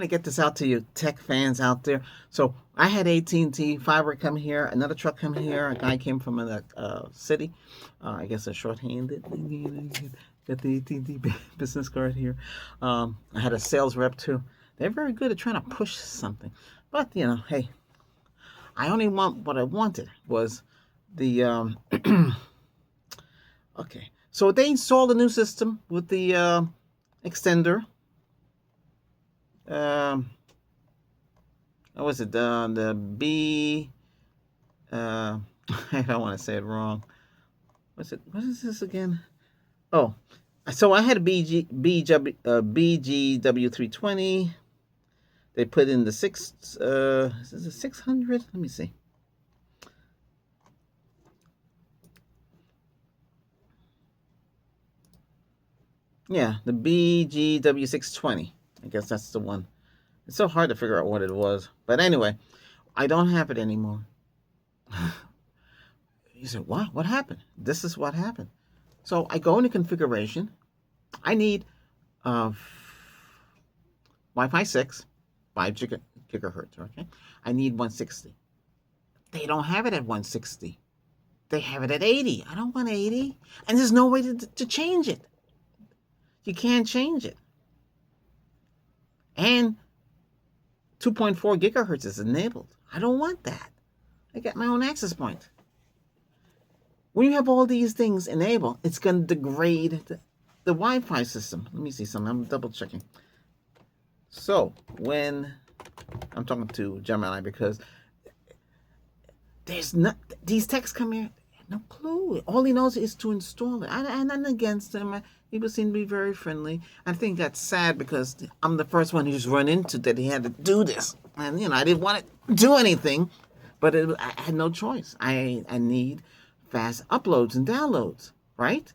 to get this out to you tech fans out there. So I had AT&T fiber come here, another truck come here. A guy came from a city. I guess a shorthanded. Get the AT&T business card here. I had a sales rep too. They're very good at trying to push something. But, hey, I only want what I wanted was the... okay. So they installed a new system with the extender. What was it? The B... I don't want to say it wrong. What is this again? Oh, so I had a BGW320. They put in the is this a 600? Let me see. Yeah, the BGW620. I guess that's the one. It's so hard to figure out what it was. But anyway, I don't have it anymore. You said, what? What happened? This is what happened. So I go into configuration. I need Wi-Fi 6, 5 gigahertz, okay? I need 160. They don't have it at 160. They have it at 80. I don't want 80. And there's no way to change it. You can't change it. And 2.4 gigahertz is enabled. I don't want that. I got my own access point. When you have all these things enabled, it's going to degrade the Wi-Fi system. Let me see something. I'm double checking. So when I'm talking to Gemini, because there's not these techs come here, no clue. All he knows is to install it. I'm not against him. People seem to be very friendly. I think that's sad because I'm the first one who's run into that he had to do this, and I didn't want to do anything, but I had no choice. I need fast uploads and downloads, right?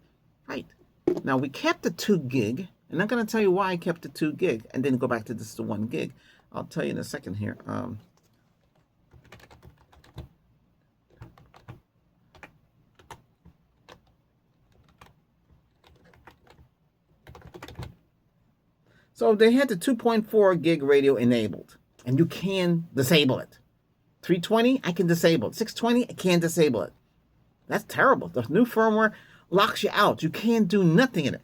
Right. Now, we kept the 2 gig, and I'm going to tell you why I kept the 2 gig and then go back to the 1 gig. I'll tell you in a second here. So they had the 2.4 gig radio enabled, and you can disable it. 320, I can disable it. 620, I can't disable it. That's terrible. The new firmware locks you out. You can't do nothing in it.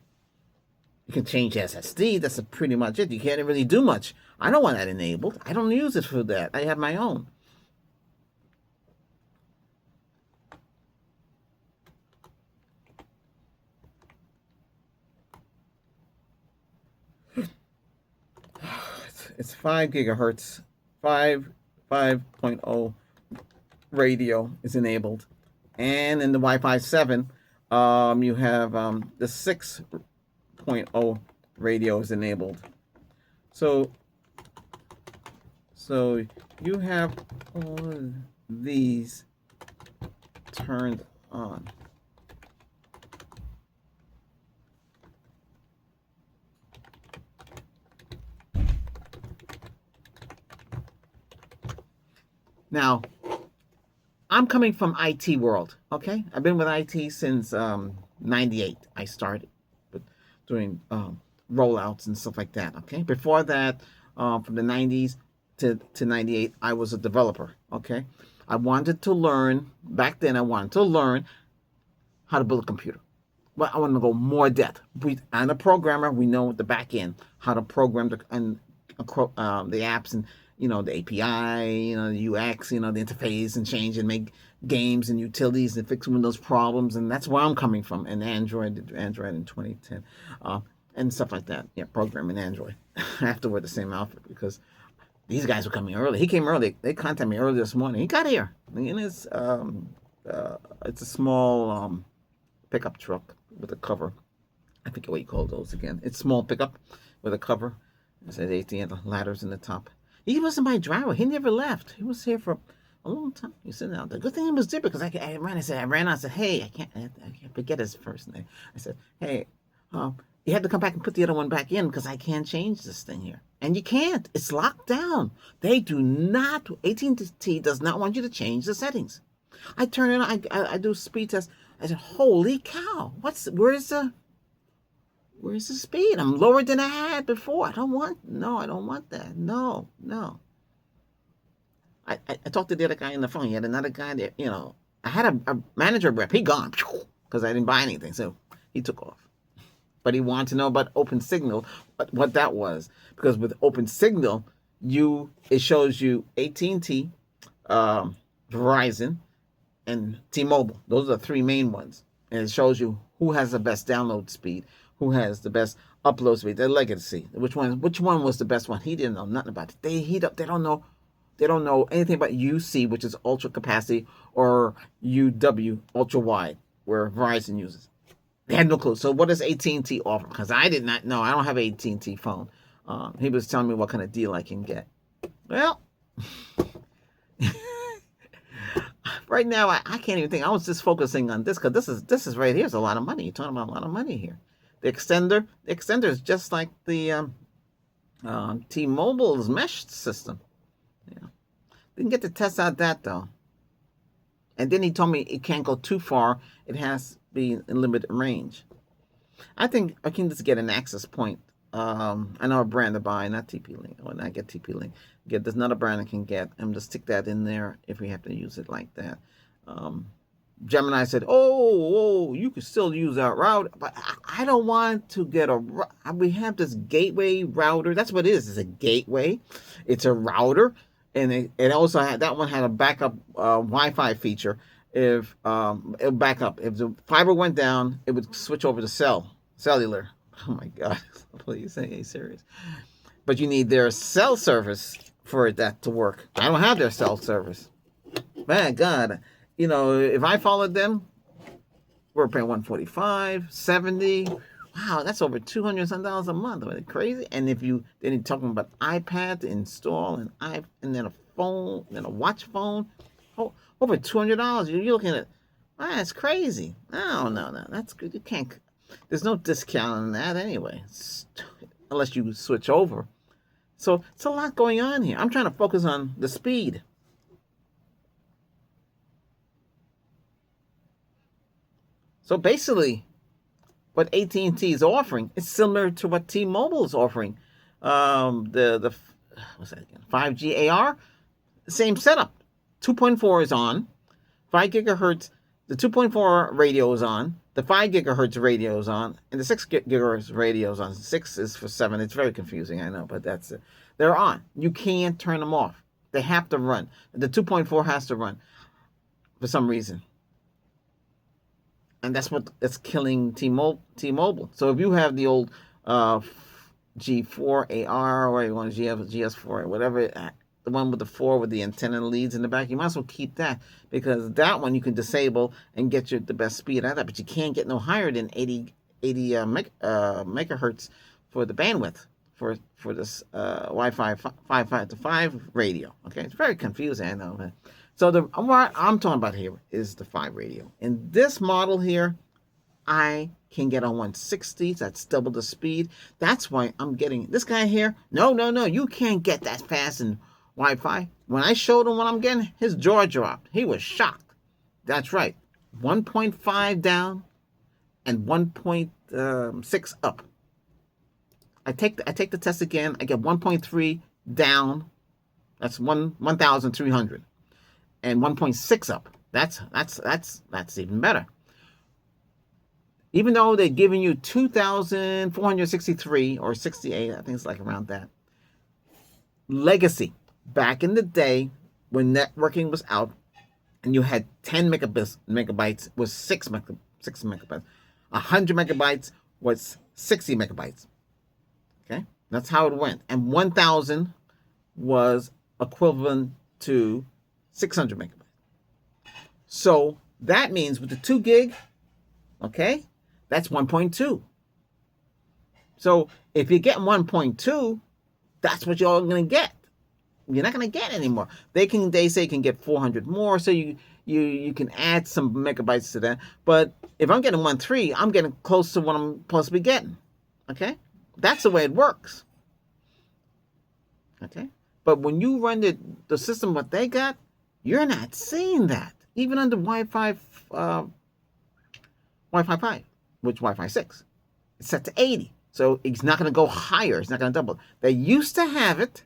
You can change SSD. That's pretty much it. You can't really do much. I don't want that enabled. I don't use it for that. I have my own. It's 5 gigahertz. 5.0 radio is enabled. And in the Wi-Fi 7, you have the 6.0 radio is enabled. So you have all of these turned on. Now, I'm coming from IT world, okay? I've been with IT since 98. I started doing rollouts and stuff like that, okay? Before that, from the 90s to 98, I was a developer, okay? I wanted to learn, back then I wanted to learn how to build a computer. But I wanted to go more depth. I'm a programmer, we know the back end, how to program the apps and the API, the UX, the interface, and change and make games and utilities and fix Windows problems. And that's where I'm coming from. And Android in 2010, and stuff like that. Yeah, programming Android. I have to wear the same outfit because these guys were coming early. He came early. They contacted me early this morning. He got here. And it's a small pickup truck with a cover. I forget what you call those again. It's small pickup with a cover. It says AT and the ladders in the top. He wasn't my driver. He never left. He was here for a long time. He was sitting out there. Good thing he was there because I ran out. I said, hey, I can't forget his first name. I said, hey, you had to come back and put the other one back in because I can't change this thing here. And you can't. It's locked down. They do not. AT&T does not want you to change the settings. I turn it on. I do speed test. I said, holy cow. Where's the Where's the speed? I'm lower than I had before. I don't want that. No. I talked to the other guy on the phone. He had another guy there, I had a manager rep. He gone because I didn't buy anything. So he took off. But he wanted to know about Open Signal, what that was. Because with Open Signal, it shows you AT&T, Verizon, and T-Mobile. Those are the three main ones. And it shows you who has the best download speed, who has the best upload speed, their legacy. Which one was the best one? He didn't know nothing about it. They don't know anything about UC, which is ultra capacity, or UW, ultra wide, where Verizon uses. They had no clue. So what does AT&T offer? Because I did not know. I don't have an AT&T phone. He was telling me what kind of deal I can get. Well, right now I can't even think. I was just focusing on this because this is right here. It's a lot of money. You're talking about a lot of money here. The extender is just like the T-Mobile's mesh system. Yeah. Didn't get to test out that though. And then he told me it can't go too far. It has to be in limited range. I think I can just get an access point. I know a brand to buy, not TP-Link. When I get TP-Link, there's another brand I can get and just stick that in there if we have to use it like that. Gemini said, "Oh, you can still use our router, but I don't want to get we have this gateway router. That's what it is. It's a gateway. It's a router, and it also that one had a backup Wi-Fi feature. If it would back up, if the fiber went down, it would switch over to cellular. Oh my God, please, are you serious? But you need their cell service for that to work. I don't have their cell service. Man, God, if I followed them, we're paying $145, $70. Wow, that's over $200 some a month. Isn't it crazy? And then you're talking about iPad to install and then a phone, then a watch phone, over $200. You're looking at, that's crazy. No, that's good. You can't. There's no discount on that anyway, unless you switch over. So it's a lot going on here. I'm trying to focus on the speed. So basically, what AT&T is offering is similar to what T-Mobile is offering. The what's that again? 5G AR, same setup. 2.4 is on, 5 gigahertz. The 2.4 radio is on, the 5 gigahertz radio is on, and the 6 gigahertz radio is on. 6 is for 7. It's very confusing, I know, but that's it. They're on. You can't turn them off. They have to run. The 2.4 has to run for some reason. And that's killing T-Mobile. So if you have the old G4 AR or you want GS4 or whatever, the one with the 4 with the antenna leads in the back, you might as well keep that, because that one you can disable and get the best speed out of that, but you can't get no higher than 80 megahertz for the bandwidth for this Wi-Fi 5.5 radio. Okay, it's very confusing, I know. Man. So what I'm talking about here is the 5 radio. In this model here, I can get on 160, so that's double the speed. That's why I'm getting this guy here. No, you can't get that fast in Wi-Fi. When I showed him what I'm getting, his jaw dropped. He was shocked. That's right. 1.5 down and 1.6 up. I take the test again. I get 1.3 down. That's 1,300. And 1.6 up. That's even better. Even though they're giving you 2,463 or 68, I think it's like around that. Legacy. Back in the day when networking was out and you had 10 megabytes was 6 megabytes. 100 megabytes was 60 megabytes. Okay? That's how it went. And 1,000 was equivalent to 600 megabytes. So that means with the 2 gig, okay, that's 1.2. So if you're getting 1.2, that's what you're going to get. You're not going to get any more. They say you can get 400 more, so you can add some megabytes to that. But if I'm getting 1.3, I'm getting close to what I'm supposed to be getting. Okay? That's the way it works. Okay? But when you run the system what they got, you're not seeing that. Even under Wi-Fi 5, which Wi-Fi 6. It's set to 80. So it's not going to go higher. It's not going to double. They used to have it,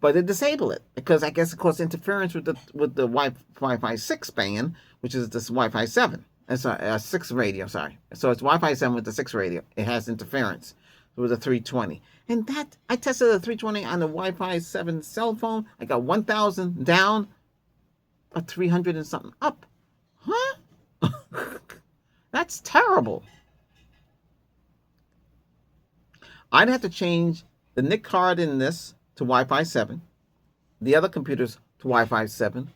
but they disable it because I guess it caused interference with the Wi-Fi 6 band, which is this Wi-Fi 7. It's a 6 radio, sorry. So it's Wi-Fi 7 with the 6 radio. It has interference with the 320. And that, I tested the 320 on the Wi-Fi 7 cell phone. I got 1,000 down, but 300 and something up. Huh? That's terrible. I'd have to change the NIC card in this to Wi-Fi 7, the other computers to Wi-Fi 7,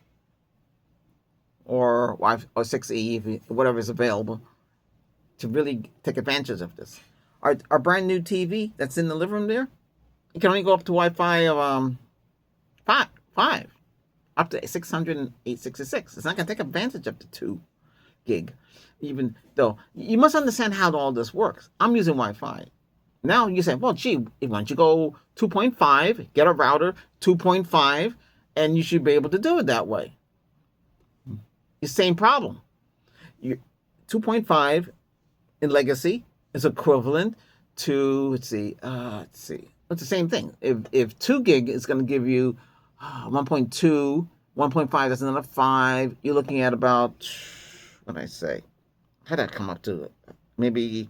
or 6E, whatever is available, to really take advantage of this. Our brand new TV that's in the living room there, it can only go up to Wi-Fi 5, up to 600 and 866. It's not going to take advantage of the 2 gig, even though you must understand how all this works. I'm using Wi-Fi. Now you say, well, gee, why don't you go 2.5, get a router 2.5, and you should be able to do it that way. The same problem. 2.5 in legacy is equivalent to, let's see, it's the same thing. If 2 gig is going to give you 1.2, 1.5, that's another 5, you're looking at about, what did I say? How did I come up to it? Maybe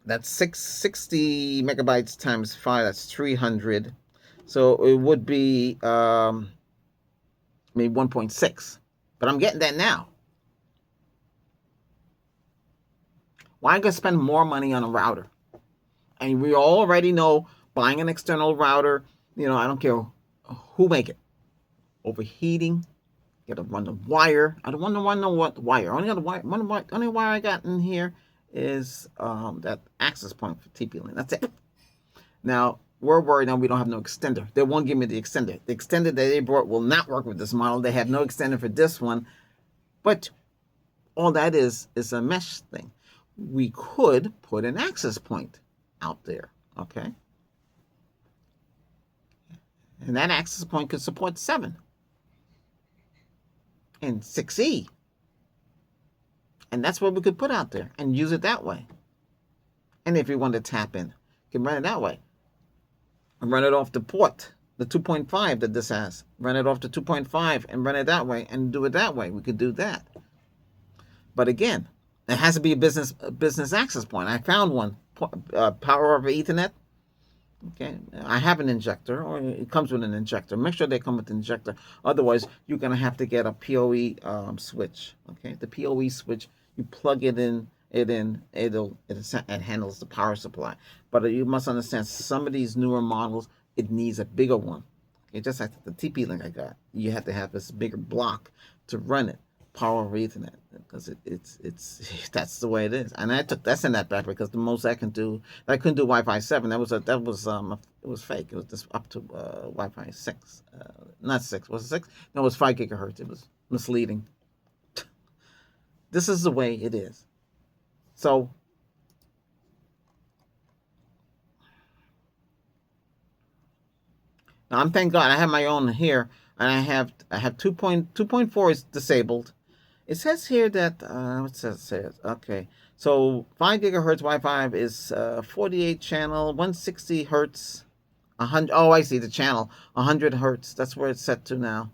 that's 660 megabytes times 5, that's 300. So it would be maybe 1.6. But I'm getting that now. Why am I going to spend more money on a router? And we already know buying an external router, I don't care who make it. Overheating, you got to run the wire. I don't want to run the wire. Only wire I got in here is that access point for TP-Link. That's it. Now, we're worried now we don't have no extender. They won't give me the extender. The extender that they brought will not work with this model. They have no extender for this one. But all that is a mesh thing. We could put an access point out there, okay? And that access point could support 7 and 6E. And that's what we could put out there and use it that way. And if you want to tap in, you can run it that way. And run it off the port, the 2.5 that this has. Run it off the 2.5 and run it that way and do it that way. We could do that. But again, it has to be a business access point. I found one, power over Ethernet. Okay, I have an injector, or it comes with an injector. Make sure they come with an injector. Otherwise, you're going to have to get a PoE switch. Okay, the PoE switch, you plug it in, it handles the power supply. But you must understand, some of these newer models, it needs a bigger one. Okay, just like the TP-Link I got, you have to have this bigger block to run it. Power over Ethernet, because it's that's the way it is. And I took that back because the most I couldn't do Wi-Fi 7. It was fake. It was just up to Wi-Fi 6, not 6. Was it 6? No, it was 5 gigahertz. It was misleading. This is the way it is. So now I'm, thank God, I have my own here, and I have 2.4 is disabled. It says here that, what does it say? Okay, so 5 gigahertz Wi-Fi is 48 channel, 160 hertz, 100. Oh, I see the channel, 100 hertz. That's where it's set to now.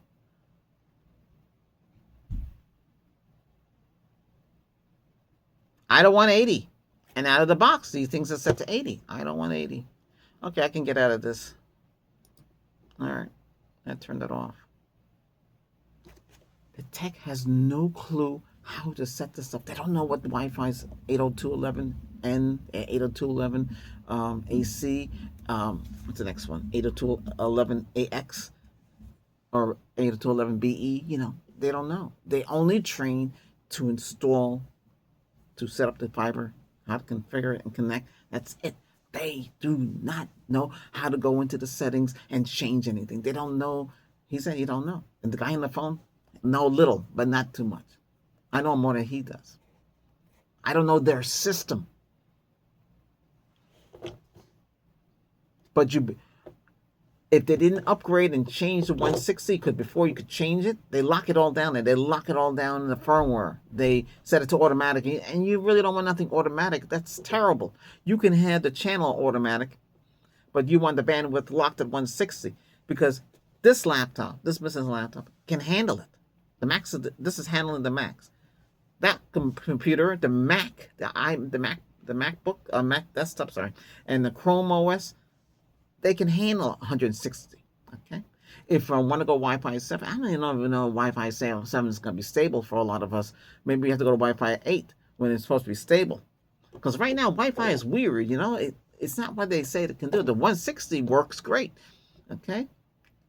I don't want 80. And out of the box, these things are set to 80. I don't want 80. Okay, I can get out of this. All right, I turned it off. The tech has no clue how to set this up. They don't know what the Wi-Fi's 802.11n, 802.11 AC. What's the next one? 802.11ax or 802.11be. They don't know. They only train to install, to set up the fiber, how to configure it and connect. That's it. They do not know how to go into the settings and change anything. They don't know. He said he don't know. And the guy on the phone, know little, but not too much. I know more than he does. I don't know their system. But if they didn't upgrade and change the 160, because before you could change it, they lock it all down, and they lock it all down in the firmware. They set it to automatic, and you really don't want nothing automatic. That's terrible. You can have the channel automatic, but you want the bandwidth locked at 160, because this laptop, this business laptop, can handle it. The Max, this is handling the Max. That computer, the Mac, the MacBook, Mac desktop, sorry, and the Chrome OS, they can handle 160. Okay, if I want to go Wi-Fi 7, I don't even know Wi-Fi 7 is going to be stable for a lot of us. Maybe we have to go to Wi-Fi 8 when it's supposed to be stable. Because right now Wi-Fi is weird. It's not what they say it can do. The 160 works great. Okay,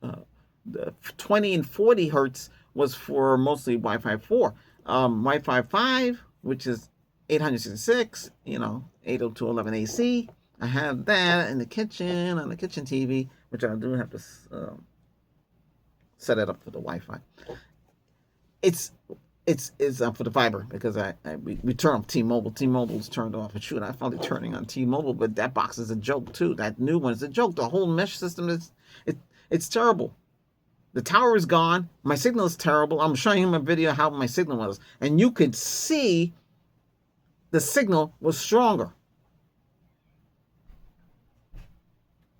the 20 and 40 hertz was for mostly Wi-Fi 4. Wi-Fi 5, which is 866, 802.11 AC. I have that in the kitchen, on the kitchen TV, which I do have to set it up for the Wi-Fi. It's for the fiber, because we turn off T-Mobile. T-Mobile's turned off. And shoot, I found it turning on T-Mobile, but that box is a joke too. That new one is a joke. The whole mesh system it's terrible. The tower is gone. My signal is terrible. I'm showing him a video how my signal was, and you could see the signal was stronger.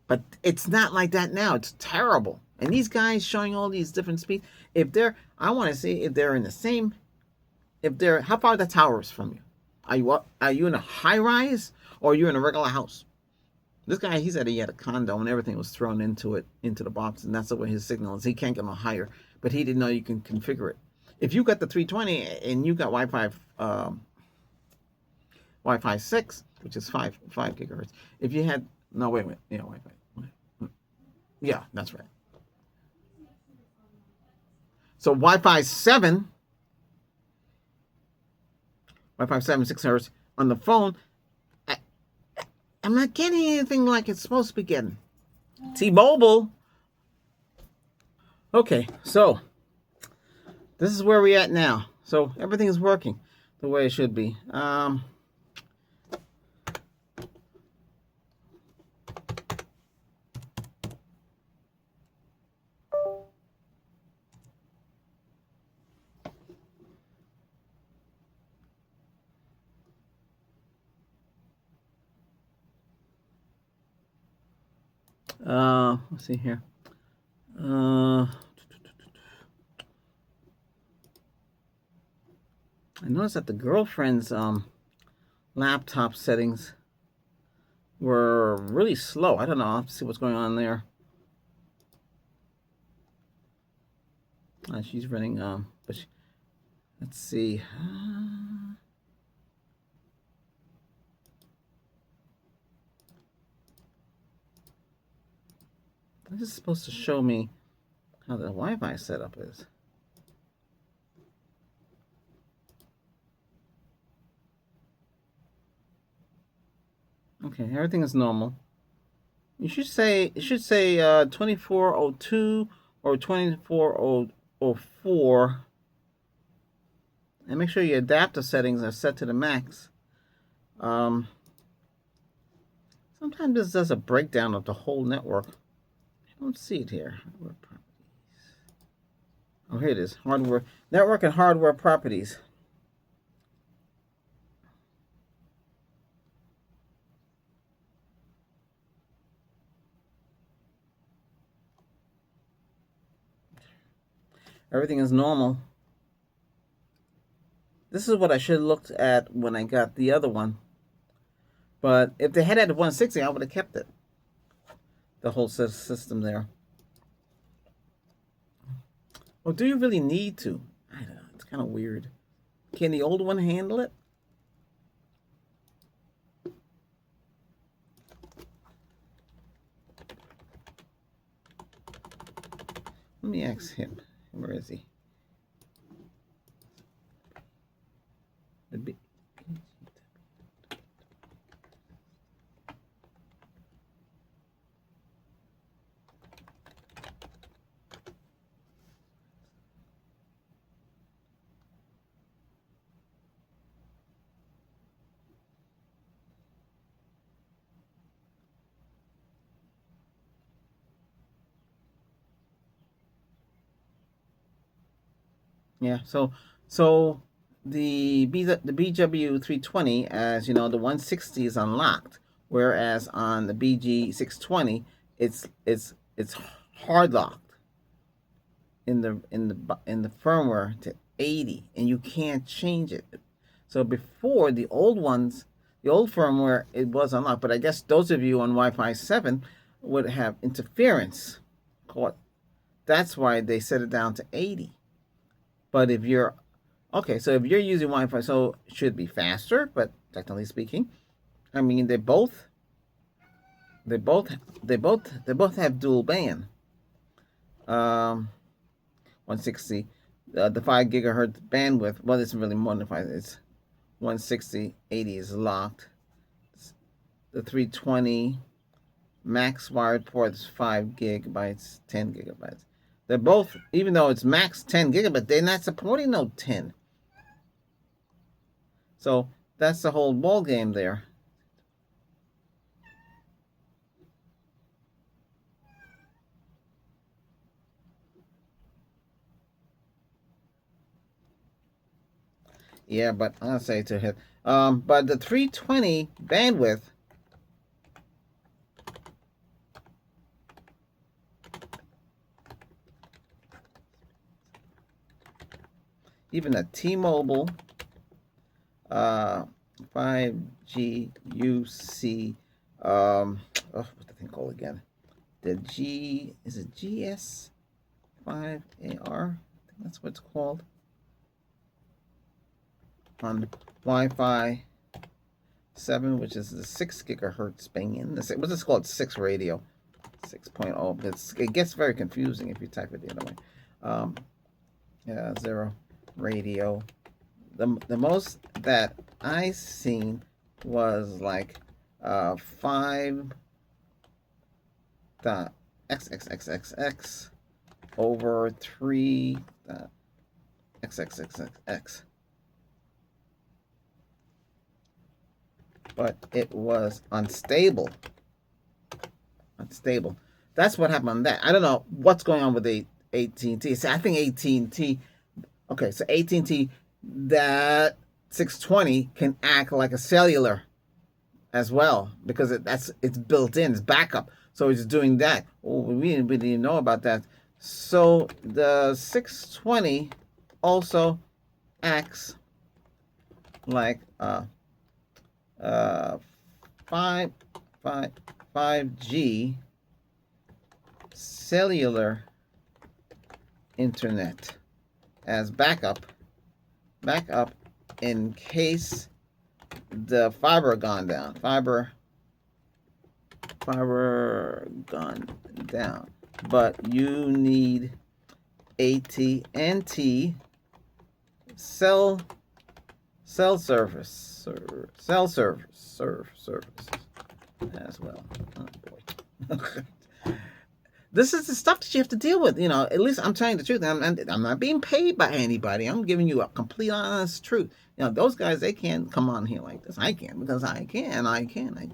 But it's not like that now. It's terrible. And these guys showing all these different speeds, I want to see if they're in the same, how far are the towers from you? Are you in a high rise, or are you in a regular house? This guy, he said he had a condo and everything was thrown into the box, and that's the way his signal is. He can't get no higher, but he didn't know you can configure it. If you got the 320 and you got Wi-Fi 6, which is 5 gigahertz. If you had, no, wait a minute, yeah, Wi-Fi. Yeah, that's right. So Wi-Fi 7, 6 hertz on the phone, I'm not getting anything like it's supposed to be getting. T-Mobile. Okay, so this is where we're at now. So everything is working the way it should be. Let's see here. I noticed that the girlfriend's laptop settings were really slow. I don't know. I'll have to see what's going on there. She's running, let's see. This is supposed to show me how the Wi-Fi setup is. Okay, everything is normal. It should say 2402 or 2404. And make sure your adapter settings are set to the max. Sometimes this does a breakdown of the whole network. I don't see it here. Hardware properties. Oh, here it is. Hardware, network and hardware properties. Everything is normal. This is what I should have looked at when I got the other one. But if they had it at 160, I would have kept it. The whole system there. Well, do you really need to? I don't know. It's kind of weird. Can the old one handle it? Let me ask him. Where is he? Yeah. So the BW320, as you know, the 160 is unlocked, whereas on the BG620, it's hard locked in the firmware to 80, and you can't change it. So before the old ones, the old firmware, it was unlocked, but I guess those of you on Wi-Fi 7 would have interference caught. That's why they set it down to 80. But if you're okay, so if you're using Wi-Fi, so it should be faster, but technically speaking, I mean they both they both have dual band. Um, 160, the 5 gigahertz bandwidth. Well, it's really more than five. It's 160, 80 is locked. The 320 max wired port is 5 gigabytes, 10 gigabytes. They're both, even though it's max 10 gigabytes, they're not supporting no 10. So that's the whole ball game there. Yeah, but I'll say to him. But the 320 bandwidth, even a T-Mobile 5G UC, what's the thing called again? The G, is it GS5AR? I think that's what it's called. On Wi-Fi 7, which is the 6 gigahertz band. What's this called? 6 radio. 6.0. It gets very confusing if you type it the other way. Yeah, 0 radio. The most that I seen was like 5 dot xxxxx over 3 dot xxxx. But it was unstable. Unstable. That's what happened on that. I don't know what's going on with the AT&T. So I think AT&T. Okay, so AT&T, that 620 can act like a cellular as well because it's built in, it's backup. So it's doing that. Oh, we didn't even know about that. So the 620 also acts like 5 5G cellular internet as backup in case the fiber gone down. Fiber gone down. But you need AT&T cell service as well. Oh boy. This is the stuff that you have to deal with. At least I'm telling you the truth. I'm not being paid by anybody. I'm giving you a complete honest truth. Those guys, they can't come on here like this. I can because I can. I'm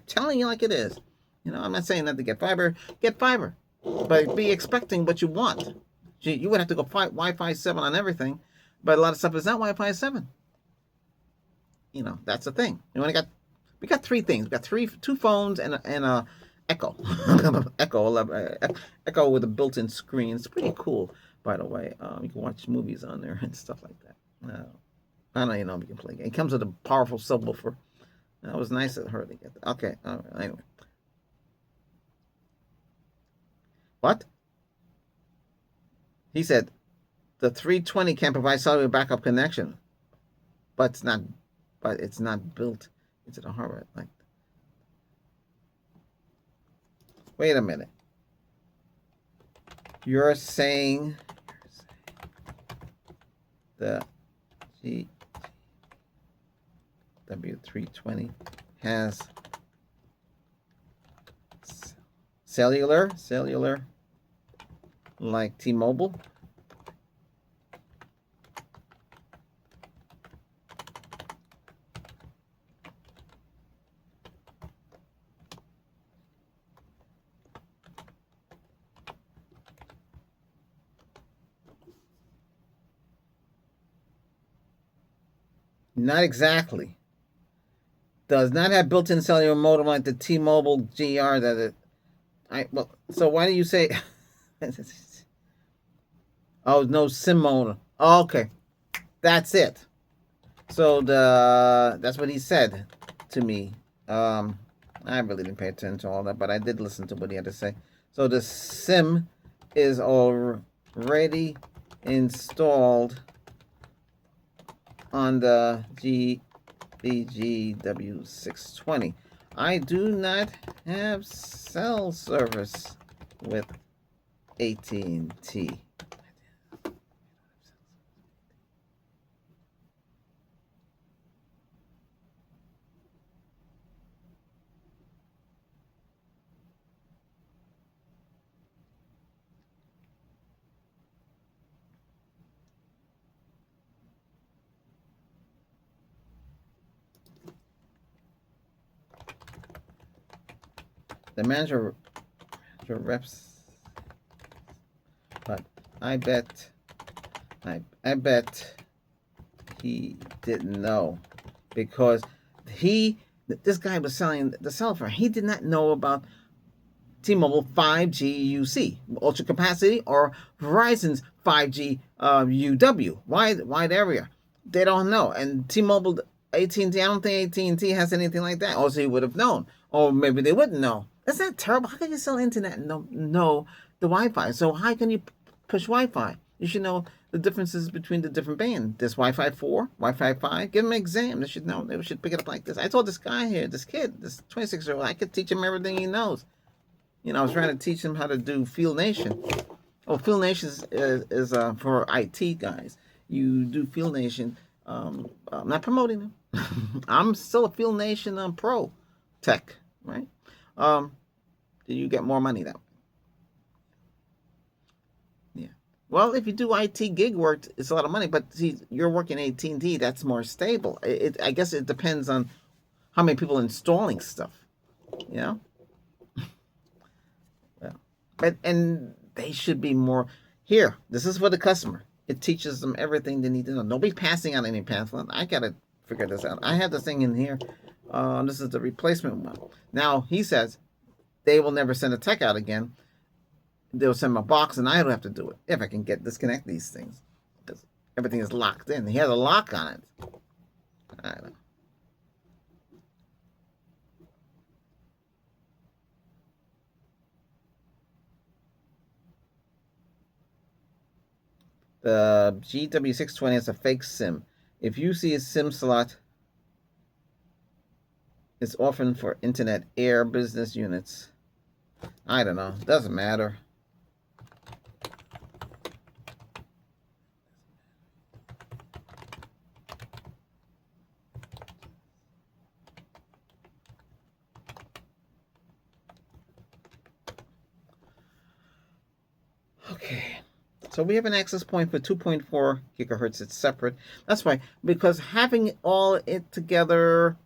telling you like it is. I'm not saying that to get fiber. Get fiber. But be expecting what you want. You would have to go fight Wi-Fi 7 on everything. But a lot of stuff is not Wi-Fi 7. That's the thing. We got three things. We got two phones and a Echo. Echo with a built-in screen. It's pretty cool, by the way. You can watch movies on there and stuff like that. I don't even know if you can play. It comes with a powerful subwoofer. That was nice of her to get that. Okay. Anyway. What? He said the 320 can provide cellular backup connection, but it's not built into the hardware. Like, wait a minute. You're saying the BGW320 has cellular like T-Mobile? Not exactly. Does not have built-in cellular modem like the T-Mobile GR that it. Well, so why do you say? Oh, no SIM modem. Oh, okay, that's it. So that's what he said to me. Um, I really didn't pay attention to all that, but I did listen to what he had to say. So the SIM is already installed on the BGW620. I do not have cell service with AT&T. The manager reps, but I bet he didn't know because this guy was selling the cell phone. He did not know about T-Mobile 5G UC, ultra capacity, or Verizon's 5G UW, wide area. They don't know. And T-Mobile, AT&T, I don't think AT&T has anything like that. Also, he would have known, or maybe they wouldn't know. That's not terrible. How can you sell internet and know the Wi-Fi? So how can you push Wi-Fi? You should know the differences between the different bands. There's Wi-Fi 4, Wi-Fi 5. Give them an exam. They should know. They should pick it up like this. I told this guy here, this kid, this 26-year-old, I could teach him everything he knows. I was trying to teach him how to do Field Nation. Oh, Field Nation is for IT guys. You do Field Nation. I'm not promoting them. I'm still a Field Nation pro tech, right? You get more money that way. Yeah. Well, if you do IT gig work, it's a lot of money. But see, you're working AT&T, that's more stable. I guess it depends on how many people installing stuff. You know. And they should be more here. This is for the customer. It teaches them everything they need to know. Nobody's passing out any pamphlet. I gotta figure this out. I have this thing in here. This is the replacement one. Now he says they will never send a tech out again. They'll send them a box, and I don't have to do it if I can disconnect these things because everything is locked in. He has a lock on it. I don't know. The GW620 is a fake SIM. If you see a SIM slot, it's often for internet air business units. I don't know. Doesn't matter. Okay. So we have an access point for 2.4 gigahertz. It's separate. That's why. Because having all it together,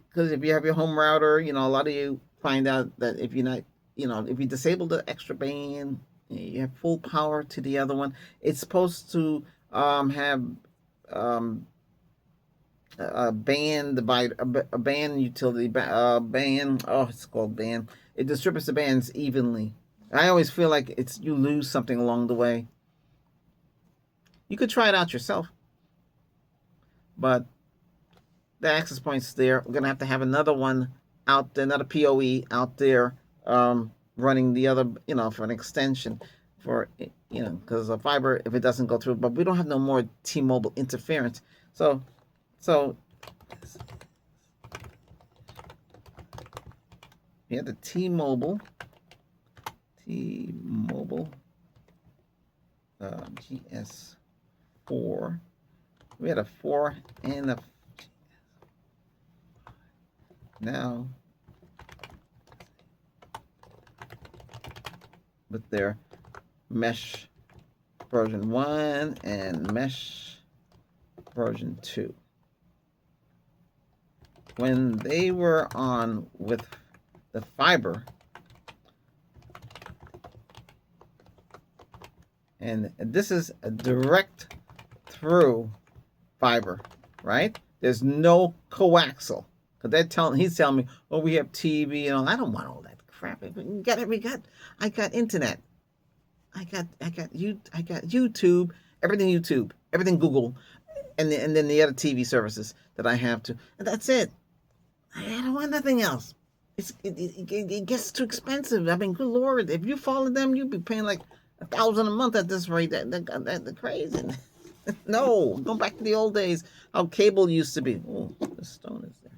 because if you have your home router, a lot of you find out that if you're not, if you disable the extra band, you have full power to the other one. It's supposed to have um, a band divide, a band utility, band. Oh, it's called band. It distributes the bands evenly. I always feel like you lose something along the way. You could try it out yourself, but the access point's there. We're gonna have to have another one out there, another PoE out there, running the other, for an extension, for because the fiber, if it doesn't go through, but we don't have no more T-Mobile interference. So we have the T-Mobile GS4. We had a 4 and a now with their mesh version 1 and mesh version 2. When they were on with the fiber, and this is a direct through fiber, right? There's no coaxial. Because he's telling me, oh, we have TV and all. I don't want all that crap. I got internet. I got YouTube, everything Google, and then the other TV services that I have to, and that's it. I don't want nothing else. It gets too expensive. I mean, good Lord, if you follow them, you'd be paying like $1,000 a month at this rate. That's crazy. No, go back to the old days, how cable used to be. Oh, the stone is there.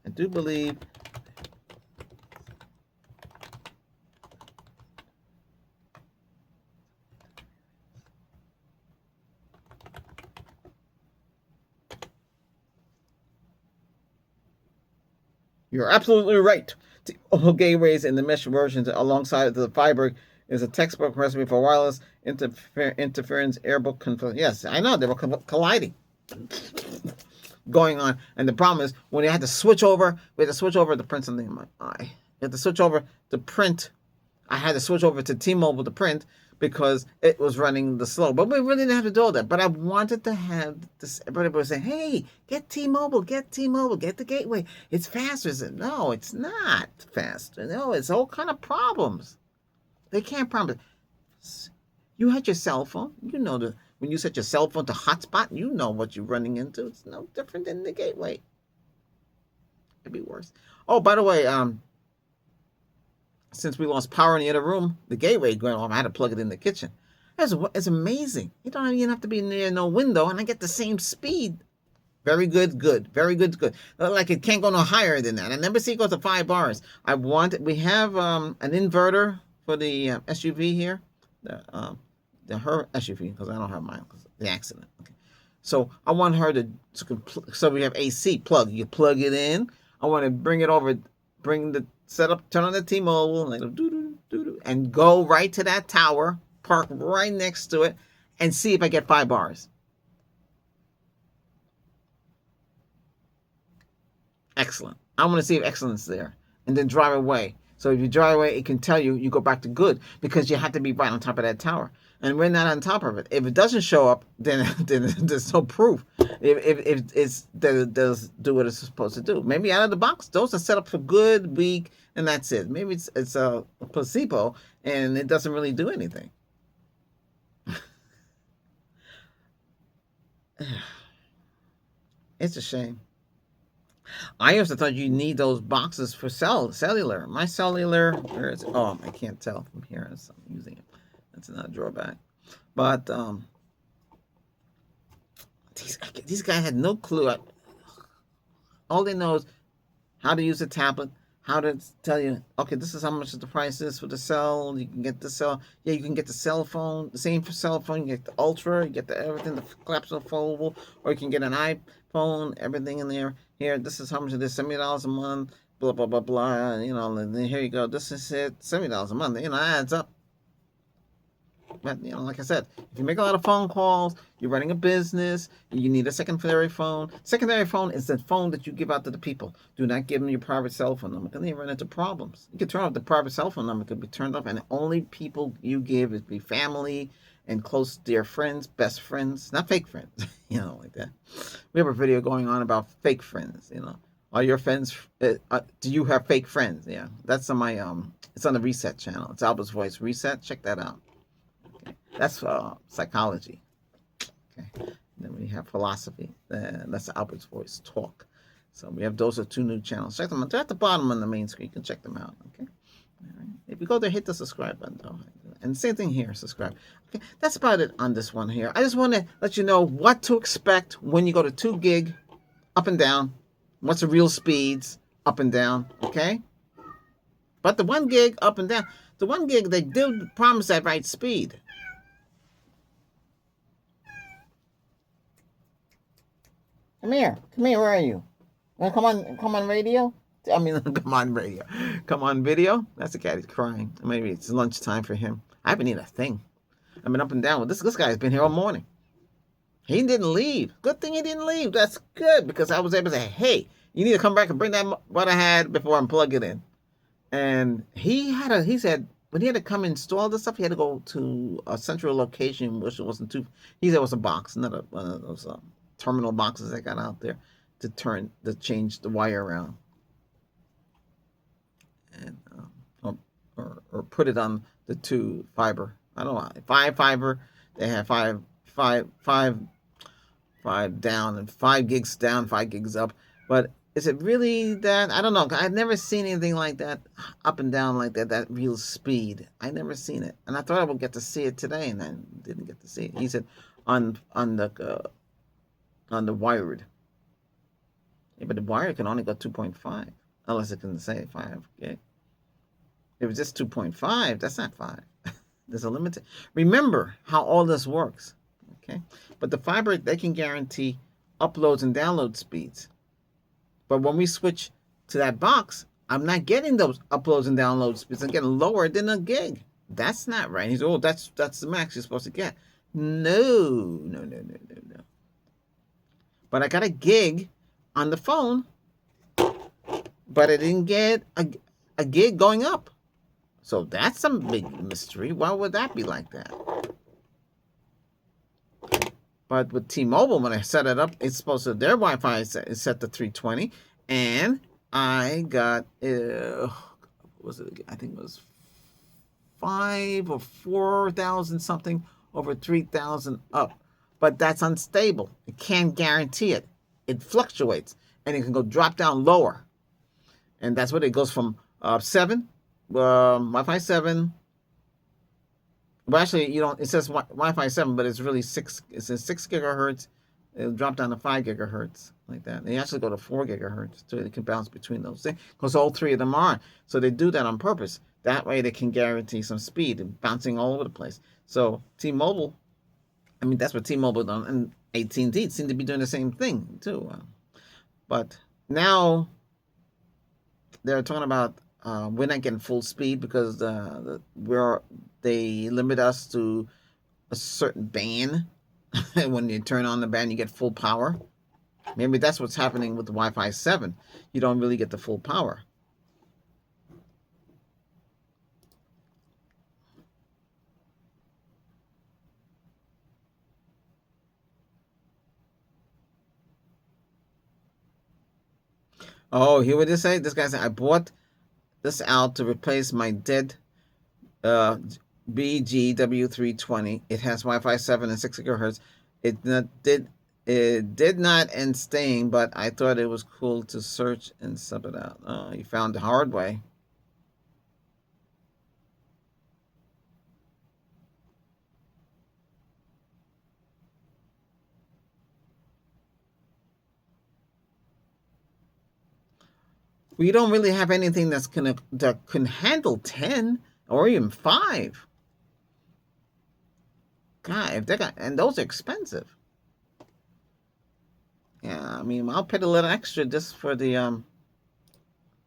I do believe you're absolutely right. The gateways in the mesh versions alongside the fiber is a textbook recipe for wireless interference airbook conflict. Yes, I know they were colliding going on, and the problem is when you had to switch over, we had to switch over to print something in my eye. You had to switch over to print. I had to switch over to T-Mobile to print because it was running the slow. But we really didn't have to do all that. But I wanted to have this. Everybody was saying, hey, get T-Mobile, get the gateway. It's faster. I said, no, it's not faster. No, it's all kind of problems. They can't promise. You had your cell phone. You know when you set your cell phone to hotspot, you know what you're running into. It's no different than the gateway. It'd be worse. Oh, by the way, since we lost power in the other room, the gateway going off. I had to plug it in the kitchen. It's amazing. You don't even have to be near no window, and I get the same speed. Very good, good. Very good, good. Like it can't go no higher than that. I never see it go to 5 bars. We have an inverter for the SUV here, her SUV, because I don't have mine because the accident. Okay, so I want her to so we have AC plug. You plug it in. I want to bring it over, bring the setup, turn on the T-Mobile, and go right to that tower, park right next to it, and see if I get 5 bars. Excellent. I want to see if excellence there, and then drive away. So if you drive away, it can tell you go back to good because you have to be right on top of that tower. And we're not on top of it. If it doesn't show up, then there's no proof. If it's that it does do what it's supposed to do. Maybe out of the box, those are set up for good, weak, and that's it. Maybe it's a placebo and it doesn't really do anything. It's a shame. I used to thought you need those boxes for cellular. My cellular, where is it? Oh, I can't tell from here as I'm using it. That's another drawback. But these guys had no clue. All they know is how to use a tablet, how to tell you, okay, this is how much the price is for the cell. You can get the cell. Yeah, you can get the cell phone. The same for cell phone. You get the Ultra. You get everything, the collapsible foldable, or you can get an iPhone. Everything in there. Here, this is how much it is. $70 a month. Blah blah blah blah. And then here you go. This is it. $70 a month. Adds up. But like I said, if you make a lot of phone calls, you're running a business, you need a secondary phone. Secondary phone is the phone that you give out to the people. Do not give them your private cell phone number, because then you run into problems. You can turn off the private cell phone number, could be turned off, and the only people you give is be family and close dear friends, best friends, not fake friends, like that. We have a video going on about fake friends. Are your friends? Do you have fake friends? Yeah, that's on my it's on the Reset channel. It's Albert's Voice Reset. Check that out. That's psychology. Okay. And then we have philosophy. That's Albert's Voice Talk. So we have those are 2 new channels. Check them out. They're at the bottom on the main screen. You can check them out. Okay. All right. If you go there, hit the subscribe button. Though. And same thing here. Subscribe. Okay. That's about it on this one here. I just want to let you know what to expect when you go to 2 gig up and down. What's the real speeds up and down? Okay. But the 1 gig up and down. The 1 gig, they do promise that right speed. Come here, where are you? Come on radio? I mean, come on radio. Come on video? That's the cat, he's crying. Maybe it's lunchtime for him. I haven't eaten a thing. I've been up and down. This guy's been here all morning. He didn't leave. Good thing he didn't leave. That's good, because I was able to say, hey, you need to come back and bring that what I had before I plug it in. And he said, when he had to come install this stuff, he had to go to a central location, which wasn't too. He said it was a box, not one of those terminal boxes that got out there to change the wire around and or put it on the 2 fiber. I don't know, 5 fiber. They have five down and 5 gigs down, 5 gigs up. But is it really that? I don't know. I've never seen anything like that, up and down like that. That real speed. I never seen it, and I thought I would get to see it today, and I didn't get to see it. He said on the wired. Yeah, but the wire can only go 2.5, unless it can say 5 gig. If it's just 2.5, that's not 5. There's a limit. Remember how all this works. Okay, but the fiber, they can guarantee uploads and download speeds. But when we switch to that box, I'm not getting those uploads and download speeds. I'm getting lower than a gig. That's not right. He's, oh, that's the max you're supposed to get. No. But I got a gig on the phone, but I didn't get a gig going up. So that's some big mystery. Why would that be like that? But with T-Mobile, when I set it up, it's supposed to, their Wi-Fi is set to 320, and I got, was it? I think it was 5 or 4,000 something over 3,000 up. But that's unstable. It can't guarantee it. It fluctuates, and it can go drop down lower. And that's what it goes from 7, Wi-Fi 7. Well, actually, you don't. It says Wi-Fi 7, but it's really 6. It says 6 gigahertz. It'll drop down to 5 gigahertz, like that. They actually go to 4 gigahertz, so it can bounce between those things, because all 3 of them are on. So they do that on purpose. That way, they can guarantee some speed and bouncing all over the place. So T-Mobile, I mean, that's what T-Mobile done, and AT&T seem to be doing the same thing too. But now they're talking about we're not getting full speed because they limit us to a certain band. When you turn on the band, you get full power. Maybe that's what's happening with the Wi-Fi 7. You don't really get the full power. Oh, hear what they say? This guy said, I bought this out to replace my dead uh, BGW320. It has Wi-Fi 7 and 6 gigahertz. It did not end staying, but I thought it was cool to search and sub it out. Oh, you found the hard way. We don't really have anything that can handle 10 or even 5. God, if they got, and those are expensive. Yeah, I mean, I'll pay a little extra just for the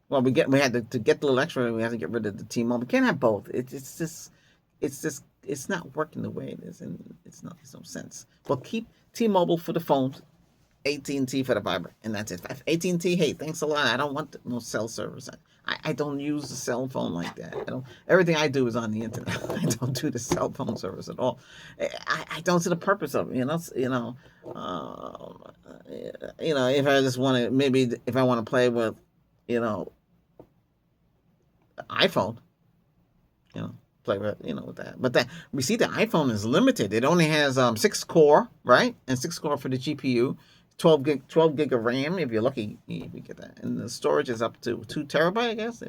Well, we had to get the little extra. We had to get rid of the T-Mobile. We can't have both. It's not working the way it is, and it's no sense. Well, keep T-Mobile for the phones, AT&T for the fiber, and that's it. AT&T, hey, thanks a lot. I don't want no cell service. I don't use the cell phone like that. I don't. Everything I do is on the internet. I don't do the cell phone service at all. I don't see the purpose of it. If I just want to, maybe if I want to play with, you know, iPhone, play with that. But that we see the iPhone is limited. It only has 6 core, right? And 6 core for the GPU. 12 gig of RAM if you're lucky, you get that, and the storage is up to 2 terabyte, I guess.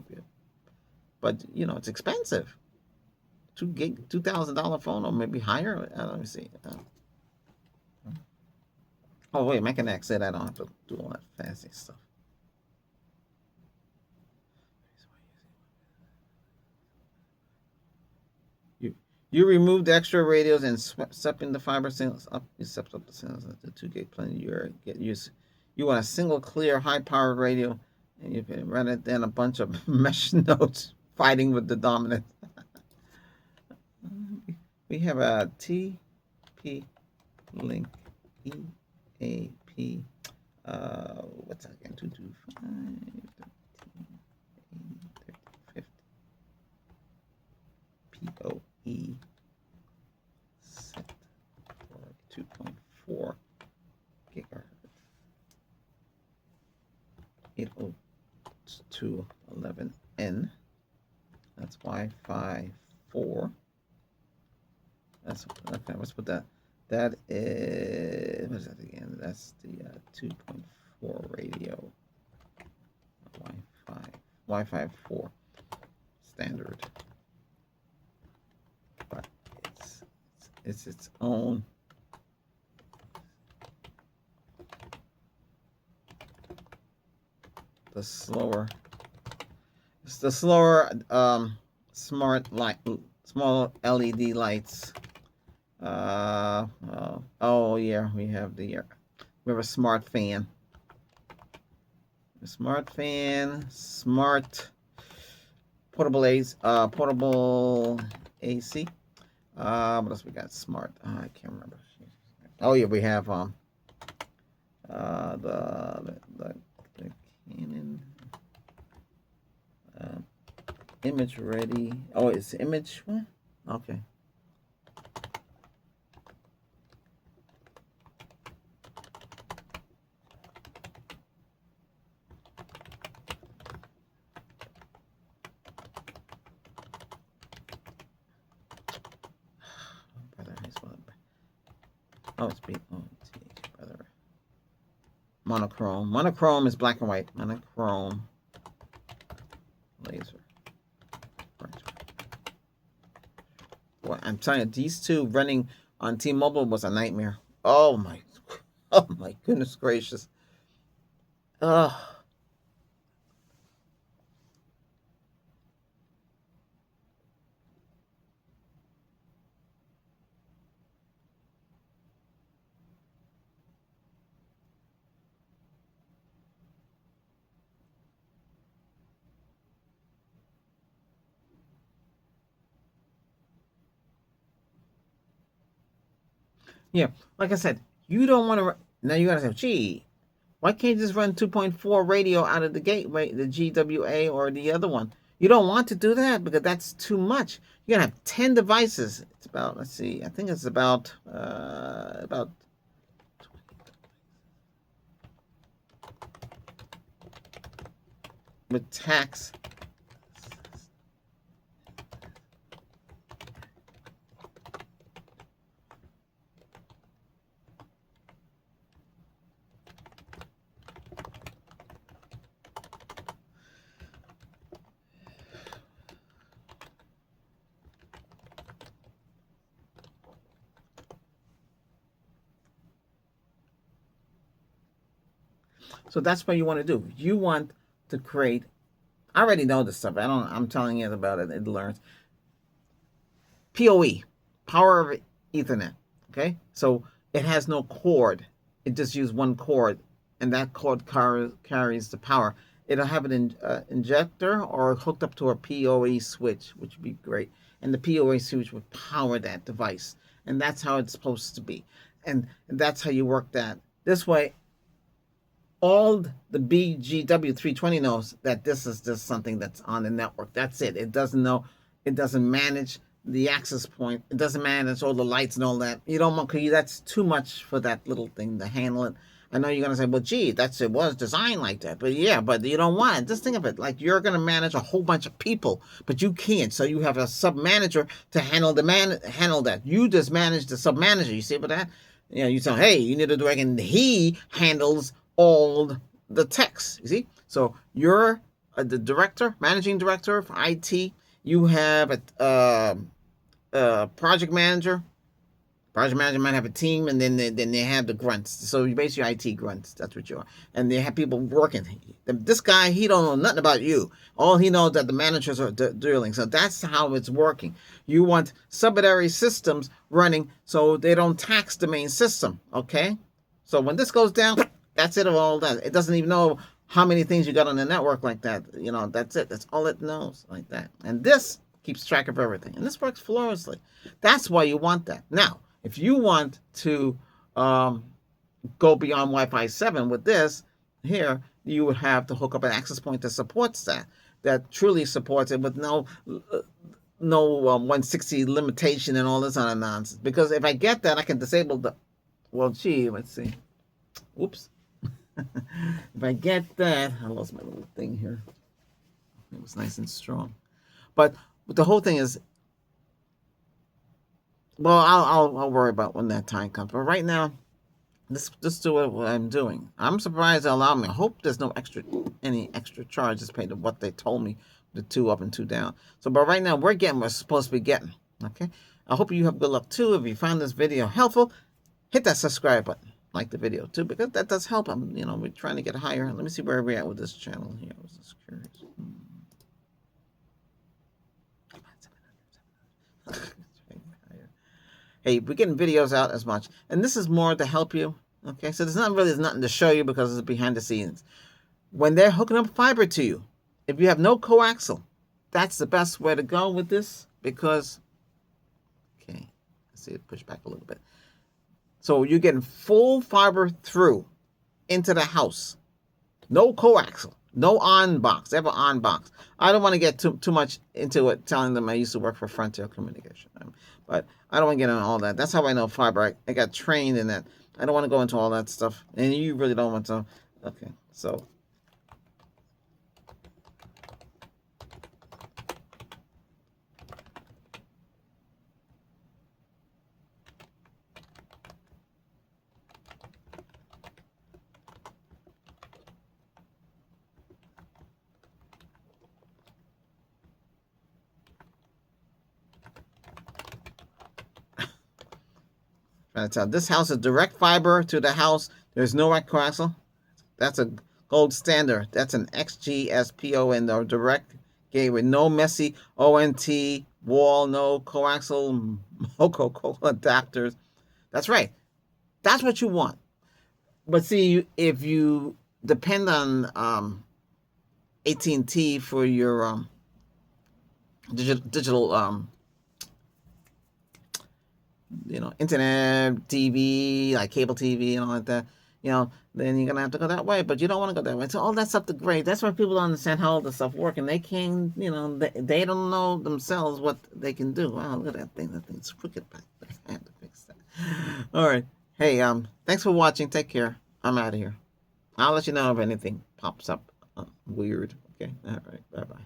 But it's expensive. $2,000 phone, or maybe higher. Let me see. Oh wait, I can access that. I don't have to do all that fancy stuff. You remove the extra radios and step in the fiber signals up. You step up the signals at the 2 gig plan. You want a single clear high powered radio, and you can run it then a bunch of mesh nodes fighting with the dominant. We have a TP link EAP. What's that again? 225. BG211N. That's Wi-Fi 4. That's okay. Let's put that. That is, what is that again? That's the 2.4 radio. Wi-Fi 4 standard. But it's its own. It's the slower smart light, small LED lights. Oh yeah, we have a smart fan. A smart fan, smart portable AC. What else we got? Smart. I can't remember. Oh yeah, we have the Canon image ready. Oh, it's image what? Okay. Oh, it's brother. Monochrome. Monochrome is black and white. Monochrome laser. Boy, I'm telling you, these two running on T-Mobile was a nightmare. Oh my goodness gracious. Ugh. Yeah, like I said, you don't want to. Now you gotta say, gee, why can't you just run 2.4 radio out of the gateway, the GWA or the other one? You don't want to do that because that's too much. You're gonna have 10 devices. It's about, let's see, I think it's about with tax. So that's what you want to do. You want to create. I already know this stuff. I'm telling you about it. It learns. PoE, power of Ethernet. Okay, so it has no cord. It just uses one cord, and that cord carries the power. It'll have an injector or hooked up to a PoE switch, which would be great. And the PoE switch would power that device, and that's how it's supposed to be. And that's how you work that. This way, all the BGW320 knows that this is just something that's on the network. That's it. It doesn't know. It doesn't manage the access point. It doesn't manage all the lights and all that. You don't want, that's too much for that little thing to handle it. I know you're gonna say, well, gee, it was designed like that. But yeah, but you don't want it. Just think of it like you're gonna manage a whole bunch of people, but you can't. So you have a sub manager to handle that. You just manage the sub manager. You see what that? You know, you say, hey, you need to do it, and he handles all the text. You see? So you're the director, managing director for IT. You have a project manager. Project manager might have a team, and then they have the grunts. So you basically IT grunts. That's what you are. And they have people working. This guy, he don't know nothing about you. All he knows that the managers are dealing. So that's how it's working. You want subsidiary systems running so they don't tax the main system. Okay? So when this goes down, that's it of all that. It doesn't even know how many things you got on the network like that. You know, that's it. That's all it knows like that. And this keeps track of everything. And this works flawlessly. That's why you want that. Now, if you want to go beyond Wi-Fi 7 with this here, you would have to hook up an access point that supports that truly supports it with no 160 limitation and all this other nonsense. Because if I get that, I can disable the, well, gee, let's see. Oops. If I get that, I lost my little thing here. It was nice and strong. But the whole thing is, well, I'll worry about when that time comes. But right now, let's do what I'm doing. I'm surprised they allow me. I hope there's no any extra charges paid to what they told me, the 2 up and 2 down. So, but right now we're getting what we're supposed to be getting. Okay. I hope you have good luck too. If you found this video helpful, hit that subscribe button, like the video too, because that does help. We're trying to get higher. Let me see where we're at with this channel here. I was just curious. Hey, we're getting videos out as much, and this is more to help you. Okay, so there's nothing to show you because it's behind the scenes. When they're hooking up fiber to you, if you have no coaxial, that's the best way to go with this because, okay, let's see it push back a little bit. So you're getting full fiber through into the house. No coaxial, no on box. They have an on box. I don't want to get too much into it, telling them I used to work for Frontier Communication. But I don't want to get into all that. That's how I know fiber. I got trained in that. I don't want to go into all that stuff. And you really don't want to. Okay, so. This house is direct fiber to the house. There's no coaxial. That's a gold standard. That's an XGSPON, or direct gateway. No messy ONT wall, no coaxial Moco adapters. That's right. That's what you want. But see, if you depend on AT&T for your digital internet, TV, like cable TV and all like that, then you're gonna have to go that way. But you don't want to go that way. So all that stuff to grade. That's why people don't understand how all this stuff works, and they can't, they don't know themselves what they can do. Wow, look at that thing. That thing's crooked back there. I have to fix that. All right. Hey, thanks for watching. Take care. I'm out of here. I'll let you know if anything pops up weird. Okay. All right. Bye bye.